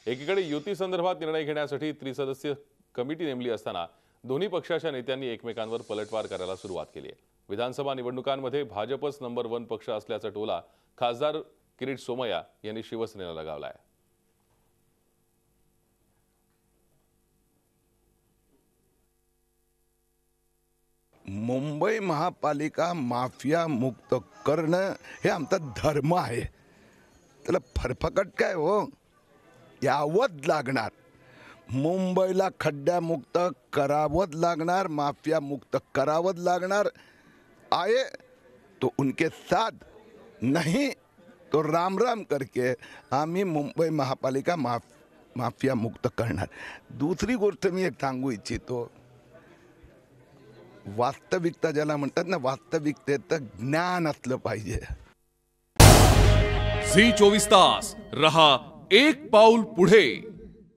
एकीकडे युती संदर्भात निर्णय घेण्यासाठी त्रिसदस्यीय कमिटी नेमली असताना दोन्ही पक्षाच्या नेत्यांनी एकमेकांवर पलटवार करायला सुरुवात केली आहे। विधानसभा निवडणुकांमध्ये भाजपच नंबर 1 पक्ष असल्याचा टोला खासदार किरीट सोमय्या यांनी शिवसेनेला लगावला आहे। मुंबई महापालिका माफिया मुक्त करणं हे आमचा धर्म आहे। त्याला फरफकट काय हो, यावंच लागणार। मुंबईला खड्ड्यामुक्त करावंच लागणार, माफिया मुक्त करावंच लागणार। आए तो उनके साथ, नहीं तो राम राम करके आम्ही मुंबई महापालिका माफिया मुक्त करणार। दुसरी गोष्ट मी एक सांगू इच्छितो, वास्तविकता ज्याला म्हणतात ना, वास्तविकतेचं ज्ञान असलं पाहिजे। झी 24 तास रहा एक पाऊल पुढे।